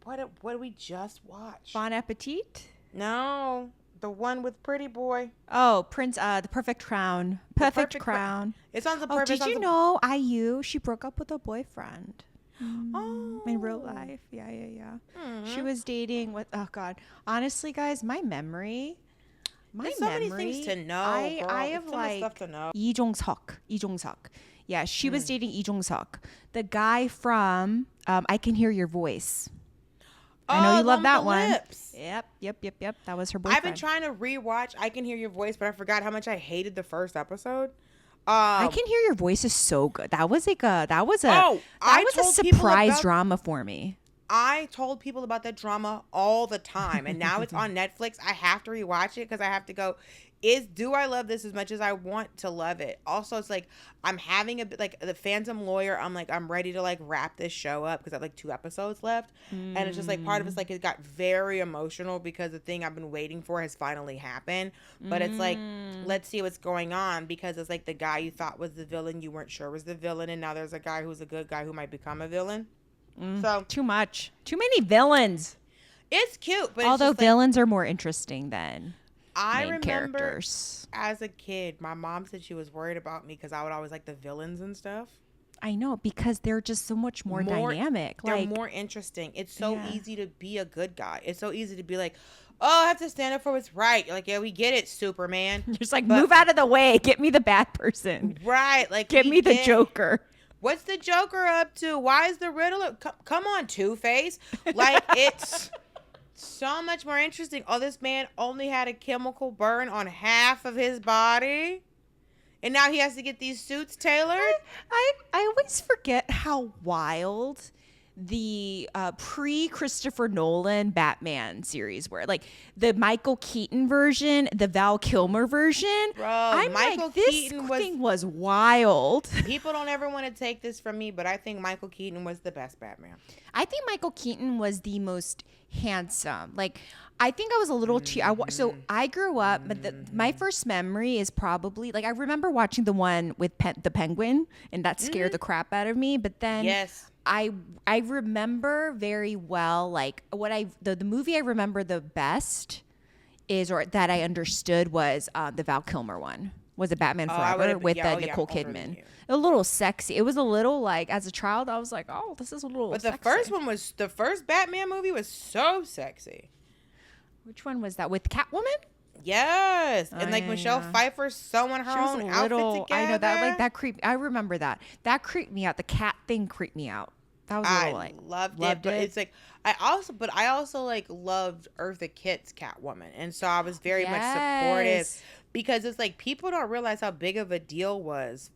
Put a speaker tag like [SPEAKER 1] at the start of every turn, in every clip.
[SPEAKER 1] what did we just watch?
[SPEAKER 2] Bon Appetit?
[SPEAKER 1] No, the one with Pretty Boy.
[SPEAKER 2] Oh, Prince, The Perfect Crown. Perfect Crown.
[SPEAKER 1] It's on the
[SPEAKER 2] Oh, did you know IU? She broke up with a boyfriend. In real life. Yeah. She was dating with, oh God. Honestly, guys, my memory.
[SPEAKER 1] There's so many things to know, girl.
[SPEAKER 2] I have
[SPEAKER 1] so much stuff to know.
[SPEAKER 2] Lee Jong-seok. Yeah, she was dating Lee Jong-seok. The guy from I Can Hear Your Voice. I know you love that one.
[SPEAKER 1] Lips.
[SPEAKER 2] Yep. That was her boyfriend.
[SPEAKER 1] I've been trying to rewatch I Can Hear Your Voice, but I forgot how much I hated the first episode.
[SPEAKER 2] I Can Hear Your Voice is so good. That was a surprise drama for me.
[SPEAKER 1] I told people about that drama all the time, and now it's on Netflix. I have to rewatch it because I have to go. Do I love this as much as I want to love it? Also, it's like I'm having a bit like the Phantom Lawyer. I'm ready to like wrap this show up because I have like 2 episodes left, and it's just like part of it's like it got very emotional because the thing I've been waiting for has finally happened. But it's like let's see what's going on because it's like the guy you thought was the villain you weren't sure was the villain, and now there's a guy who's a good guy who might become a villain. So
[SPEAKER 2] too many villains.
[SPEAKER 1] It's cute, but
[SPEAKER 2] although
[SPEAKER 1] it's just
[SPEAKER 2] villains are more interesting than
[SPEAKER 1] I
[SPEAKER 2] main
[SPEAKER 1] remember
[SPEAKER 2] characters.
[SPEAKER 1] As a kid, my mom said she was worried about me because I would always like the villains and stuff.
[SPEAKER 2] I know, because they're just so much more dynamic.
[SPEAKER 1] They're more interesting. It's so easy to be a good guy. It's so easy to be like, oh, I have to stand up for what's right. You're like, yeah, we get it, Superman.
[SPEAKER 2] You're just like, move out of the way. Get me the bad person.
[SPEAKER 1] Right. Like,
[SPEAKER 2] get me the Joker.
[SPEAKER 1] What's the Joker up to? Why is the Riddler? Come on, Two-Face. Like, it's so much more interesting. Oh, this man only had a chemical burn on half of his body, and now he has to get these suits tailored.
[SPEAKER 2] I always forget how wild the pre-Christopher Nolan Batman series were. Like the Michael Keaton version, the Val Kilmer version.
[SPEAKER 1] Bro, Michael Keaton
[SPEAKER 2] was wild.
[SPEAKER 1] People don't ever want to take this from me, but I think Michael Keaton was the best Batman.
[SPEAKER 2] I think Michael Keaton was the most handsome. Like, I think I was a little too. So I grew up, but my first memory is probably like I remember watching the one with the penguin, and that scared the crap out of me. But then, I remember very well like the movie I remember the best is, or that I understood, was the Val Kilmer one. Was it Batman Forever with Nicole Kidman? A little sexy. It was a little like, as a child, I was like, oh, this is a little. But
[SPEAKER 1] the first Batman movie was so sexy.
[SPEAKER 2] Which one was that, with Catwoman?
[SPEAKER 1] Yes, and like Michelle Pfeiffer sewing her own outfit together.
[SPEAKER 2] I know that, like that creep. I remember that. That creeped me out. The cat thing creeped me out. That was a little like
[SPEAKER 1] loved it. But it's like I also like loved Eartha Kitt's Catwoman, and so I was very much supportive because it's like people don't realize how big of a deal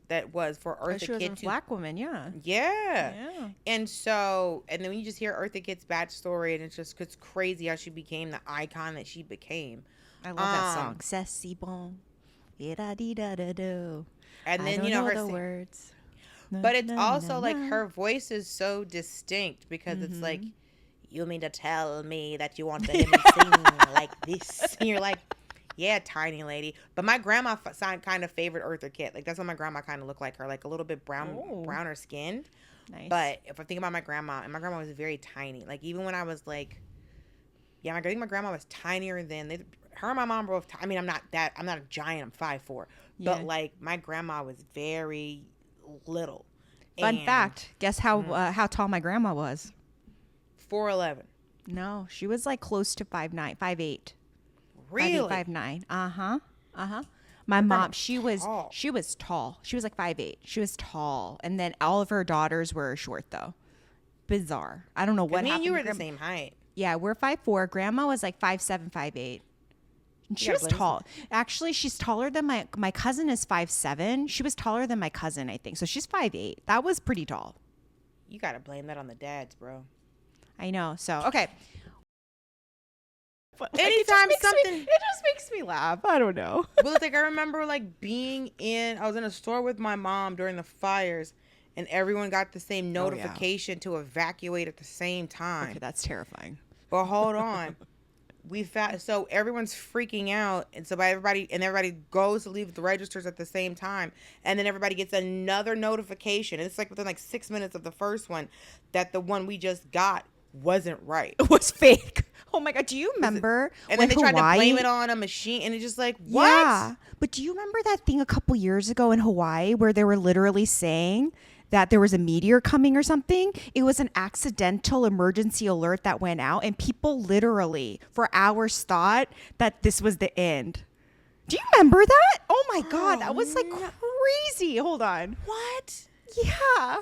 [SPEAKER 1] that was for Eartha Kitt.
[SPEAKER 2] She was a black woman, yeah.
[SPEAKER 1] And so, and then when you just hear Eartha Kitt's backstory, and it's crazy how she became the icon that she became.
[SPEAKER 2] I love that song. C'est si bon. And
[SPEAKER 1] then
[SPEAKER 2] her words.
[SPEAKER 1] But it's also like her voice is so distinct because it's like, you mean to tell me that you want to hear me sing like this? And you're like, yeah, tiny lady. But my grandma kind of favored Eartha Kitt. Like, that's what my grandma kind of looked like her, like a little bit browner skinned. Nice. But if I think about my grandma, and my grandma was very tiny. Like, even when I was like, I think my grandma was tinier than her and my mom both. I mean, I'm not a giant. I'm 5'4", but like my grandma was very little.
[SPEAKER 2] Fun fact: guess how tall my grandma was?
[SPEAKER 1] 4'11".
[SPEAKER 2] No, she was like close to 5'9", 5'8".
[SPEAKER 1] Really?
[SPEAKER 2] 5'9". My mom, she was tall. She was like 5'8". She was tall, and then all of her daughters were short though. Bizarre. I don't know what happened.
[SPEAKER 1] Me and you were the same height.
[SPEAKER 2] Yeah, we're 5'4". Grandma was like 5'7", 5'8". She was tall. Actually, she's taller than my cousin is 5'7". She was taller than my cousin, I think. So she's 5'8". That was pretty tall.
[SPEAKER 1] You gotta blame that on the dads, bro.
[SPEAKER 2] I know. So okay.
[SPEAKER 1] Anytime
[SPEAKER 2] it just makes me laugh. I don't know.
[SPEAKER 1] Well, it's like I remember like I was in a store with my mom during the fires, and everyone got the same notification to evacuate at the same time.
[SPEAKER 2] Okay, that's terrifying.
[SPEAKER 1] But hold on. So everyone's freaking out, and so everybody goes to leave the registers at the same time, and then everybody gets another notification. It's like within like 6 minutes of the first one that the one we just got wasn't right.
[SPEAKER 2] It was fake. Oh my God. Do you remember
[SPEAKER 1] And
[SPEAKER 2] when
[SPEAKER 1] then they tried to
[SPEAKER 2] Hawaii-
[SPEAKER 1] blame it on a machine, and it's just like, what?
[SPEAKER 2] Yeah. But do you remember that thing a couple years ago in Hawaii where they were literally saying that there was a meteor coming or something? It was an accidental emergency alert that went out, and people literally for hours thought that this was the end. Do you remember that? Oh my God. That was like crazy. Hold on.
[SPEAKER 1] What?
[SPEAKER 2] Yeah.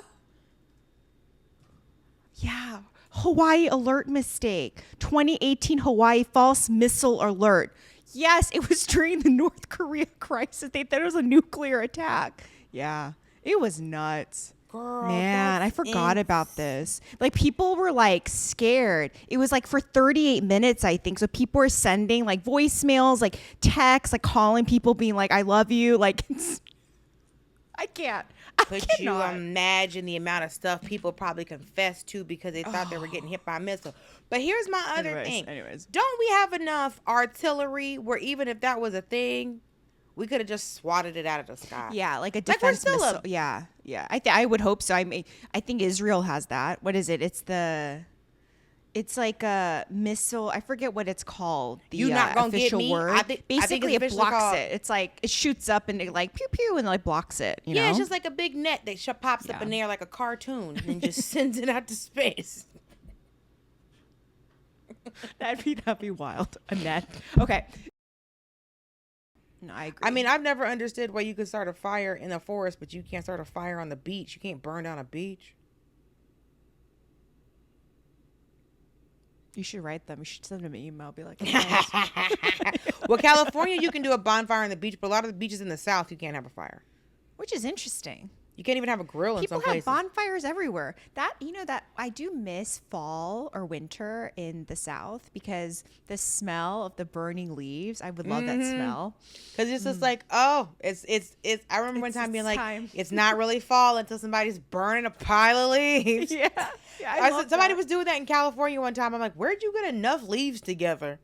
[SPEAKER 2] Yeah. Hawaii alert mistake. 2018 Hawaii false missile alert. Yes, it was during the North Korea crisis. They thought it was a nuclear attack. Yeah. It was nuts.
[SPEAKER 1] Girl,
[SPEAKER 2] Man, I forgot about this. Like, people were like scared. It was like for 38 minutes, I think. So people were sending like voicemails, like texts, like calling people, being like, I love you. Like, I can't.
[SPEAKER 1] Could you imagine the amount of stuff people probably confessed to because they thought they were getting hit by a missile? But here's my other thing. Don't we have enough artillery where even if that was a thing, we could have just swatted it out of the sky?
[SPEAKER 2] Yeah, like a defense missile. Yeah. I would hope so. I think Israel has that. What is it? It's like a missile. I forget what it's called. The
[SPEAKER 1] You're not gonna
[SPEAKER 2] official
[SPEAKER 1] get me.
[SPEAKER 2] word.
[SPEAKER 1] I think
[SPEAKER 2] Basically,
[SPEAKER 1] it's
[SPEAKER 2] it blocks
[SPEAKER 1] called,
[SPEAKER 2] it. It's like it shoots up and it like pew pew and like blocks it. You know?
[SPEAKER 1] It's just like a big net that pops up in there like a cartoon and then just sends it out to space.
[SPEAKER 2] That'd be wild. A net. Okay. No, I agree.
[SPEAKER 1] I mean, I've never understood why you could start a fire in the forest, but you can't start a fire on the beach. You can't burn down a beach.
[SPEAKER 2] You should write them. You should send them an email. Be like,
[SPEAKER 1] well, California, you can do a bonfire on the beach, but a lot of the beaches in the South, you can't have a fire.
[SPEAKER 2] Which is interesting.
[SPEAKER 1] You can't even have a grill in some places.
[SPEAKER 2] People have bonfires everywhere. That I do miss fall or winter in the South because the smell of the burning leaves. I would love that smell.
[SPEAKER 1] Because it's just like, it's. I remember one time being like, it's not really fall until somebody's burning a pile of leaves.
[SPEAKER 2] Yeah.
[SPEAKER 1] Somebody was doing that in California one time. I'm like, where'd you get enough leaves together?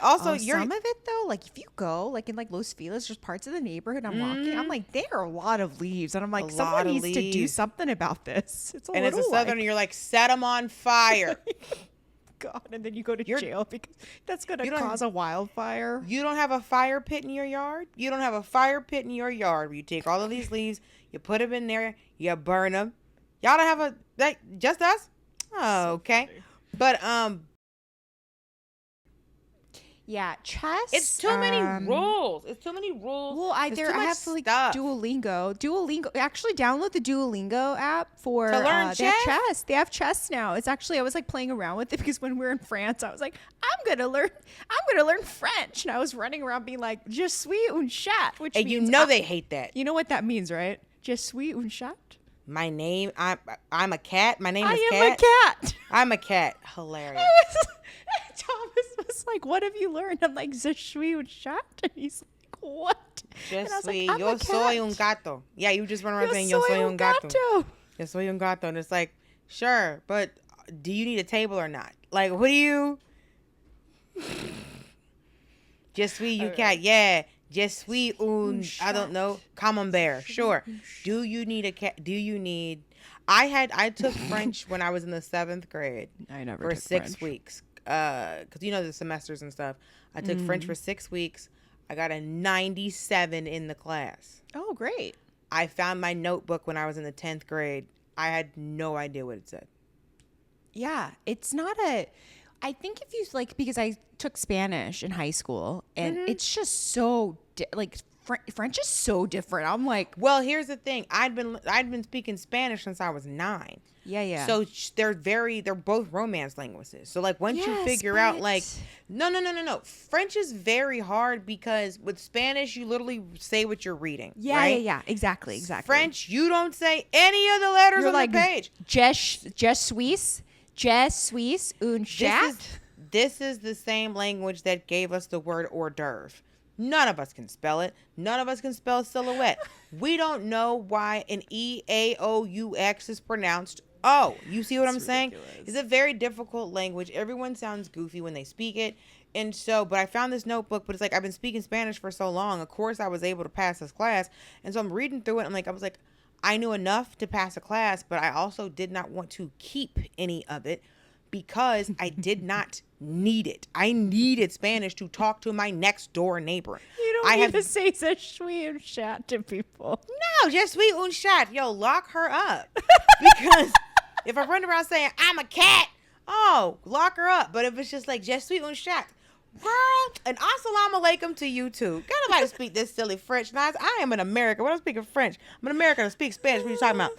[SPEAKER 1] Also,
[SPEAKER 2] some of it though, like if you go like in like Los Feliz, there's parts of the neighborhood I'm walking, I'm like, there are a lot of leaves, and I'm like, someone needs to do something about this. It's a southern,
[SPEAKER 1] and you're like, set them on fire.
[SPEAKER 2] God, and then you go to jail because that's gonna cause a wildfire.
[SPEAKER 1] You don't have a fire pit in your yard. You don't have a fire pit in your yard where you take all of these leaves, you put them in there, you burn them. Y'all don't have just us? Oh, okay. But
[SPEAKER 2] yeah, chess.
[SPEAKER 1] It's too many rules. It's too many rules.
[SPEAKER 2] Well, I have to like Duolingo. Actually, download the Duolingo app for
[SPEAKER 1] to learn chess.
[SPEAKER 2] They have chess. They have chess now. It's actually I was like playing around with it because when we were in France, I was like, I'm gonna learn French, and I was running around being like, Je suis un chat, which
[SPEAKER 1] and
[SPEAKER 2] means
[SPEAKER 1] they hate that.
[SPEAKER 2] You know what that means, right? Je suis un chat.
[SPEAKER 1] My name, I'm a cat. My name is
[SPEAKER 2] Cat. I am a cat.
[SPEAKER 1] I'm a cat. Hilarious.
[SPEAKER 2] Thomas was like, "What have you learned?" I'm like, "Je suis un chat," and he's like, "What?"
[SPEAKER 1] Je suis. Yo soy un gato. Yeah, you just run around saying yo soy un gato. Yo soy un gato, and it's like, sure, but do you need a table or not? Like, what do you? Je suis you cat. Yeah. Je suis un, I don't know, camembert. Sure. Do you need a cat? I took French when I was in the 7th grade.
[SPEAKER 2] I never
[SPEAKER 1] for
[SPEAKER 2] took
[SPEAKER 1] 6
[SPEAKER 2] French.
[SPEAKER 1] weeks. Because the semesters and stuff. I took French for 6 weeks. I got a 97 in the class.
[SPEAKER 2] Oh, great.
[SPEAKER 1] I found my notebook when I was in the 10th grade. I had no idea what it said.
[SPEAKER 2] Yeah, it's not I think if you because I took Spanish in high school, and it's just so French is so different. I'm like,
[SPEAKER 1] well, here's the thing. I'd been speaking Spanish since I was 9.
[SPEAKER 2] Yeah.
[SPEAKER 1] So they're both Romance languages. So like once you figure out like, no. French is very hard because with Spanish you literally say what you're reading.
[SPEAKER 2] Yeah,
[SPEAKER 1] right?
[SPEAKER 2] yeah. Exactly.
[SPEAKER 1] French, you don't say any of the letters on the page.
[SPEAKER 2] Je suis un chat.
[SPEAKER 1] This is the same language that gave us the word hors d'oeuvre. None of us can spell it. None of us can spell silhouette. We don't know why an EAOUX is pronounced O. You see what I'm saying? It's a very difficult language. Everyone sounds goofy when they speak it. And so, but I found this notebook, but it's like I've been speaking Spanish for so long. Of course, I was able to pass this class. And so I'm reading through it. I was like, I knew enough to pass a class, but I also did not want to keep any of it because I did not need it. I needed Spanish to talk to my next door neighbor.
[SPEAKER 2] You don't need to say je suis un chat to people.
[SPEAKER 1] No, je suis un chat. Yo, lock her up. Because if I run around saying, I'm a cat, oh, lock her up. But if it's just like, je suis un chat, girl, and assalamu alaikum to you too. Got nobody to speak this silly French. Now, I am in America. When I'm speaking French, I'm in America to speak Spanish. What are you talking about?